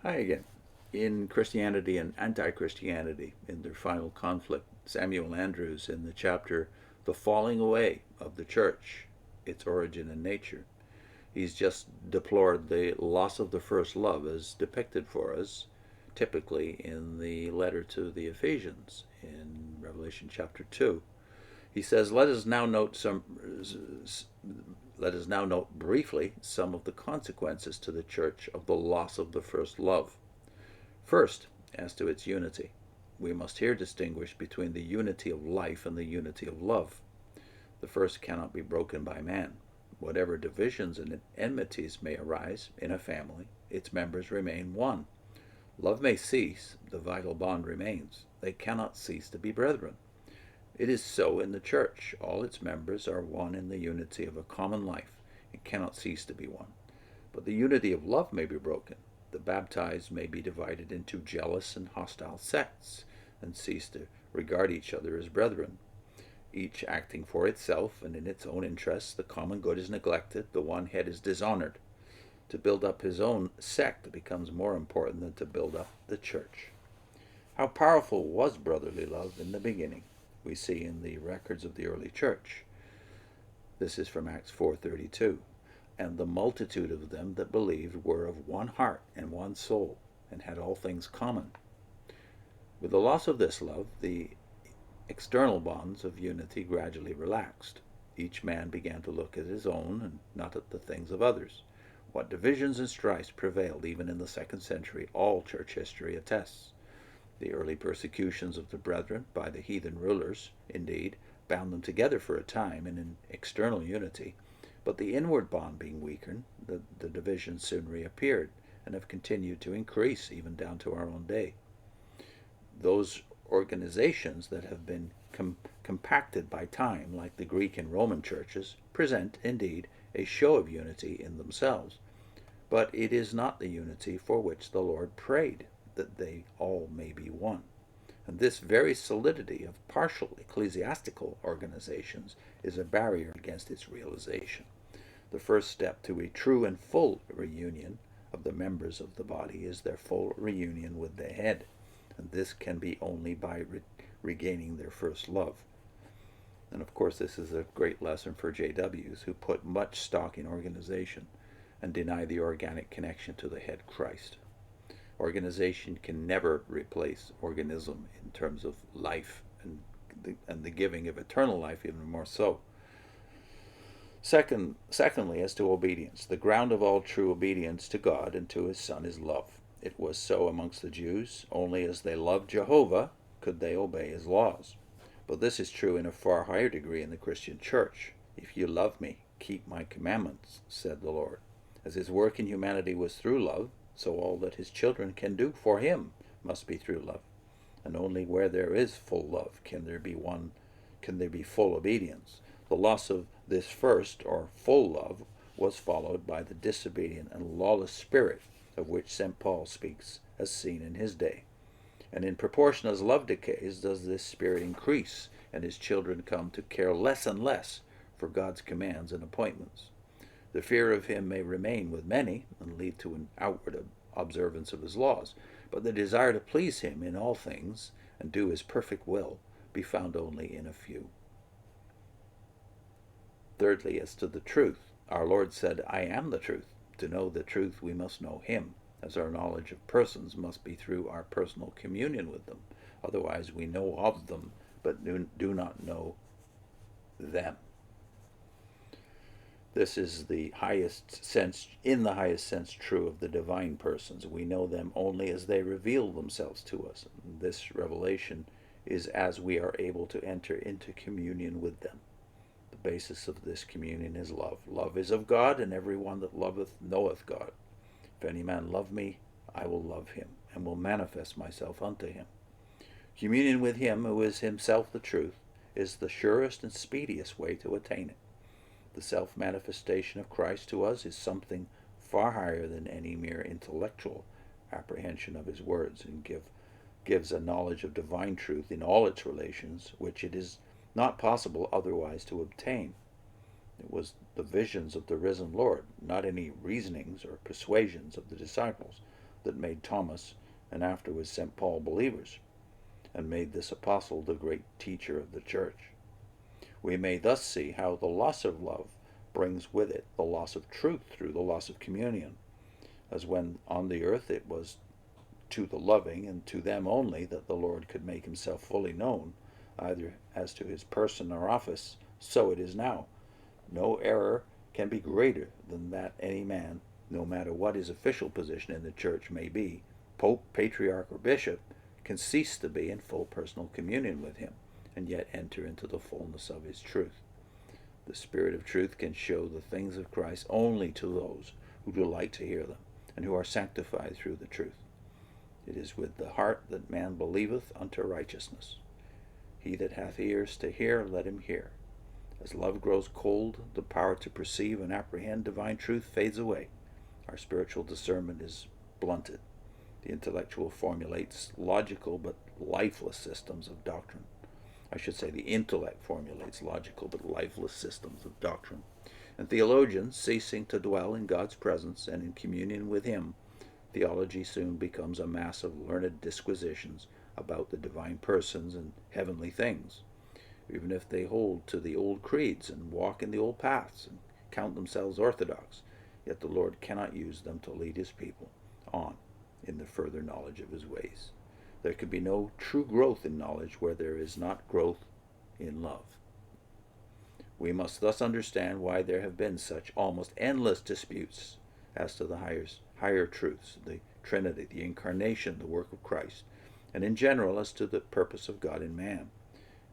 Hi again. In Christianity and Anti-Christianity, in their final conflict, Samuel Andrews, in the chapter The Falling Away of the Church, Its Origin and Nature, he's just deplored the loss of the first love as depicted for us, typically in the letter to the Ephesians in Revelation chapter 2. He says, let us now note briefly some of the consequences to the church of the loss of the first love. First, as to its unity, we must here distinguish between the unity of life and the unity of love. The first cannot be broken by man. Whatever divisions and enmities may arise in a family, its members remain one. Love may cease, the vital bond remains. They cannot cease to be brethren. It is so in the church. All its members are one in the unity of a common life and cannot cease to be one. But the unity of love may be broken. The baptized may be divided into jealous and hostile sects and cease to regard each other as brethren. Each acting for itself and in its own interests, the common good is neglected, the one head is dishonored. To build up his own sect becomes more important than to build up the church. How powerful was brotherly love in the beginning, we see in the records of the early church. This is from Acts 4:32. And the multitude of them that believed were of one heart and one soul, and had all things common. With the loss of this love, the external bonds of unity gradually relaxed. Each man began to look at his own and not at the things of others. What divisions and strifes prevailed even in the 2nd century, all church history attests. The early persecutions of the brethren by the heathen rulers, indeed, bound them together for a time in an external unity, but the inward bond being weakened, the divisions soon reappeared and have continued to increase even down to our own day. Those organizations that have been compacted by time, like the Greek and Roman churches, present, indeed, a show of unity in themselves. But it is not the unity for which the Lord prayed, that they all may be one. And this very solidity of partial ecclesiastical organizations is a barrier against its realization. The first step to a true and full reunion of the members of the body is their full reunion with the head, and this can be only by regaining their first love. And of course, this is a great lesson for JWs who put much stock in organization and deny the organic connection to the head Christ. Organization can never replace organism in terms of life and the giving of eternal life, even more so. Secondly, as to obedience, the ground of all true obedience to God and to his Son is love. It was so amongst the Jews. Only as they loved Jehovah could they obey his laws. But this is true in a far higher degree in the Christian church. If you love me, keep my commandments, said the Lord. As his work in humanity was through love, so all that his children can do for him must be through love. And only where there is full love can there be full obedience. The loss of this first, or full love, was followed by the disobedient and lawless spirit of which St. Paul speaks as seen in his day. And in proportion as love decays does this spirit increase, and his children come to care less and less for God's commands and appointments. The fear of him may remain with many and lead to an outward observance of his laws, but the desire to please him in all things and do his perfect will be found only in a few. Thirdly, as to the truth, our Lord said, I am the truth. To know the truth, we must know him, as our knowledge of persons must be through our personal communion with them. Otherwise, we know of them, but do not know them. This is the highest sense, in the highest sense, true of the divine persons. We know them only as they reveal themselves to us. This revelation is as we are able to enter into communion with them. The basis of this communion is love. Love is of God, and every one that loveth knoweth God. If any man love me, I will love him, and will manifest myself unto him. Communion with him, who is himself the truth, is the surest and speediest way to attain it. The self-manifestation of Christ to us is something far higher than any mere intellectual apprehension of his words, and gives a knowledge of divine truth in all its relations, which it is not possible otherwise to obtain. It was the visions of the risen Lord, not any reasonings or persuasions of the disciples, that made Thomas and afterwards St. Paul believers, and made this apostle the great teacher of the church. We may thus see how the loss of love brings with it the loss of truth through the loss of communion, as when on the earth it was to the loving and to them only that the Lord could make himself fully known, either as to his person or office, so it is now. No error can be greater than that any man, no matter what his official position in the church may be, pope, patriarch, or bishop, can cease to be in full personal communion with him, and yet enter into the fullness of his truth. The Spirit of truth can show the things of Christ only to those who delight to hear them, and who are sanctified through the truth. It is with the heart that man believeth unto righteousness. He that hath ears to hear, let him hear. As love grows cold, the power to perceive and apprehend divine truth fades away. Our spiritual discernment is blunted. The intellectual formulates logical but lifeless systems of doctrine. I should say the intellect formulates logical but lifeless systems of doctrine. And theologians, ceasing to dwell in God's presence and in communion with him, theology soon becomes a mass of learned disquisitions about the divine persons and heavenly things. Even if they hold to the old creeds and walk in the old paths and count themselves orthodox, yet the Lord cannot use them to lead his people on in the further knowledge of his ways. There can be no true growth in knowledge where there is not growth in love. We must thus understand why there have been such almost endless disputes as to the higher truths, the Trinity, the Incarnation, the work of Christ, and in general as to the purpose of God in man,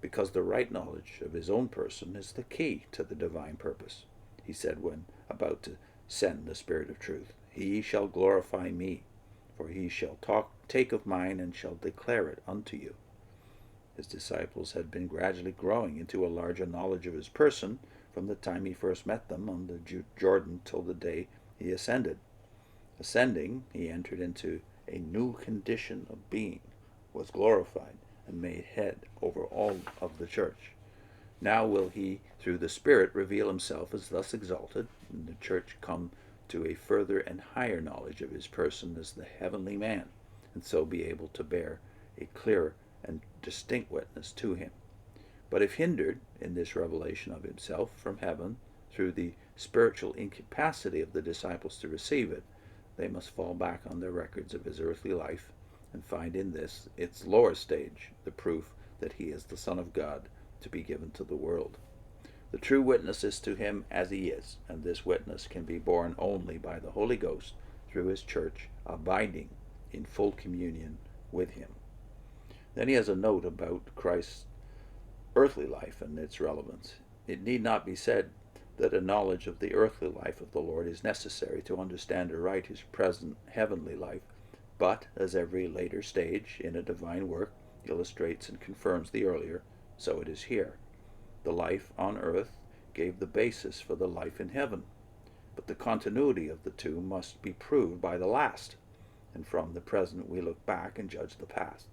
because the right knowledge of his own person is the key to the divine purpose. He said when about to send the Spirit of truth, "He shall glorify me, for he shall take of mine and shall declare it unto you." His disciples had been gradually growing into a larger knowledge of his person from the time he first met them on the Jordan till the day he ascended. Ascending, he entered into a new condition of being, was glorified, and made head over all of the church. Now will he, through the Spirit, reveal himself as thus exalted, and the church come to a further and higher knowledge of his person as the heavenly man, and so be able to bear a clear and distinct witness to him. But if hindered in this revelation of himself from heaven through the spiritual incapacity of the disciples to receive it, they must fall back on their records of his earthly life and find in this, its lower stage, the proof that he is the Son of God to be given to the world. The true witness is to him as he is, and this witness can be borne only by the Holy Ghost through his church abiding in full communion with him. Then he has a note about Christ's earthly life and its relevance. It need not be said that a knowledge of the earthly life of the Lord is necessary to understand aright his present heavenly life, but as every later stage in a divine work illustrates and confirms the earlier, so it is here. The life on earth gave the basis for the life in heaven, but the continuity of the two must be proved by the last, and from the present we look back and judge the past.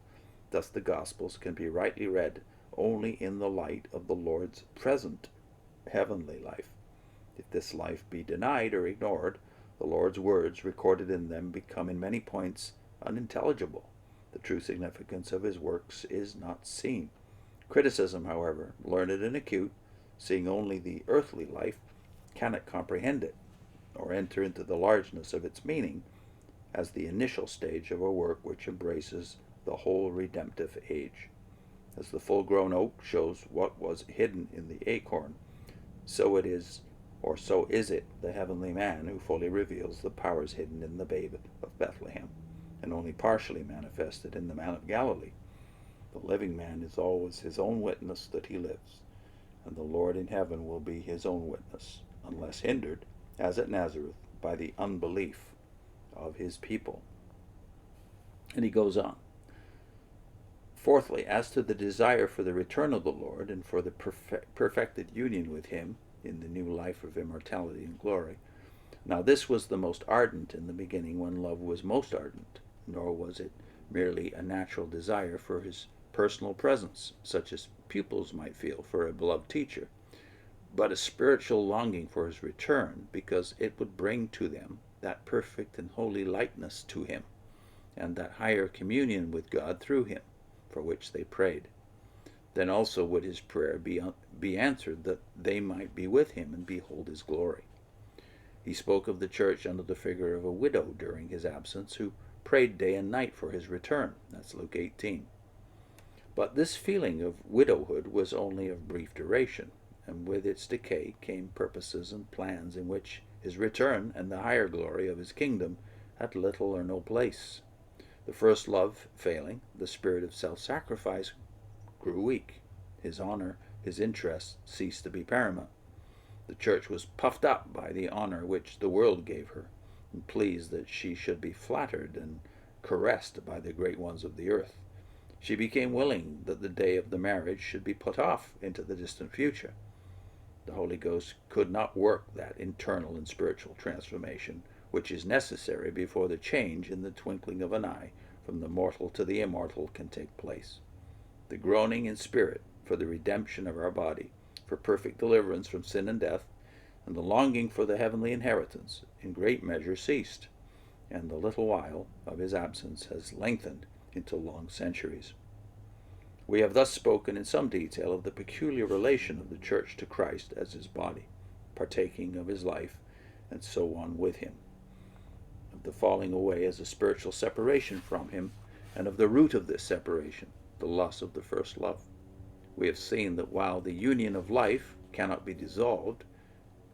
Thus the Gospels can be rightly read only in the light of the Lord's present heavenly life. If this life be denied or ignored, the Lord's words recorded in them become in many points unintelligible. The true significance of his works is not seen. Criticism, however, learned and acute, seeing only the earthly life, cannot comprehend it, or enter into the largeness of its meaning as the initial stage of a work which embraces the whole redemptive age. As the full-grown oak shows what was hidden in the acorn, so it is, or so is it, the heavenly man who fully reveals the powers hidden in the babe of Bethlehem, and only partially manifested in the man of Galilee. The living man is always his own witness that he lives, and the Lord in heaven will be his own witness, unless hindered, as at Nazareth, by the unbelief of his people. And he goes on. Fourthly, as to the desire for the return of the Lord and for the perfected union with him in the new life of immortality and glory. Now this was the most ardent in the beginning when love was most ardent, nor was it merely a natural desire for his personal presence, such as pupils might feel for a beloved teacher, but a spiritual longing for his return, because it would bring to them that perfect and holy likeness to him, and that higher communion with God through him, for which they prayed. Then also would his prayer be answered, that they might be with him and behold his glory. He spoke of the church under the figure of a widow during his absence, who prayed day and night for his return. That's Luke 18. But this feeling of widowhood was only of brief duration, and with its decay came purposes and plans in which his return and the higher glory of his kingdom had little or no place. The first love failing, the spirit of self-sacrifice grew weak. His honor, his interests ceased to be paramount. The church was puffed up by the honor which the world gave her, and pleased that she should be flattered and caressed by the great ones of the earth. She became willing that the day of the marriage should be put off into the distant future. The Holy Ghost could not work that internal and spiritual transformation which is necessary before the change in the twinkling of an eye from the mortal to the immortal can take place. The groaning in spirit for the redemption of our body, for perfect deliverance from sin and death, and the longing for the heavenly inheritance in great measure ceased, and the little while of his absence has lengthened into long centuries. We have thus spoken in some detail of the peculiar relation of the church to Christ as his body, partaking of his life, and so on with him, of the falling away as a spiritual separation from him, and of the root of this separation, the loss of the first love. We have seen that while the union of life cannot be dissolved,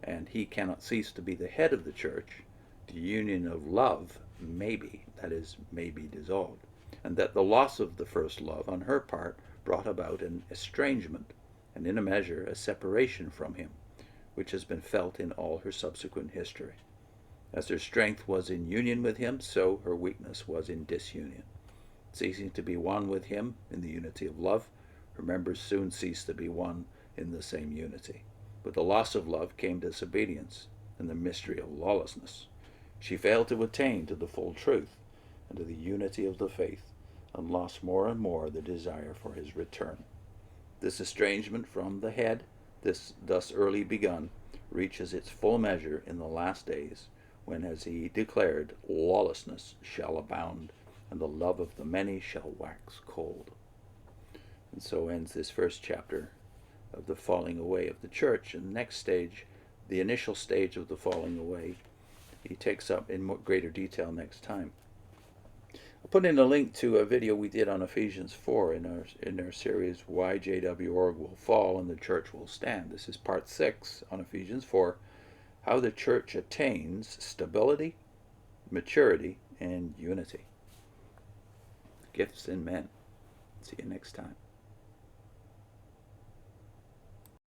and he cannot cease to be the head of the church, the union of love may be dissolved, and that the loss of the first love on her part brought about an estrangement, and in a measure a separation from him, which has been felt in all her subsequent history. As her strength was in union with him, so her weakness was in disunion. Ceasing to be one with him in the unity of love, her members soon ceased to be one in the same unity. With the loss of love came disobedience and the mystery of lawlessness. She failed to attain to the full truth and to the unity of the faith, and lost more and more the desire for his return. This estrangement from the head, thus early begun, reaches its full measure in the last days, when, as he declared, lawlessness shall abound, and the love of the many shall wax cold. And so ends this first chapter of the falling away of the church. And the next stage, the initial stage of the falling away, he takes up in greater detail next time. I'll put in a link to a video we did on Ephesians 4 in our series, Why J.W. Org Will Fall and the Church Will Stand. This is part 6 on Ephesians 4, how the church attains stability, maturity, and unity. Gifts in men. See you next time.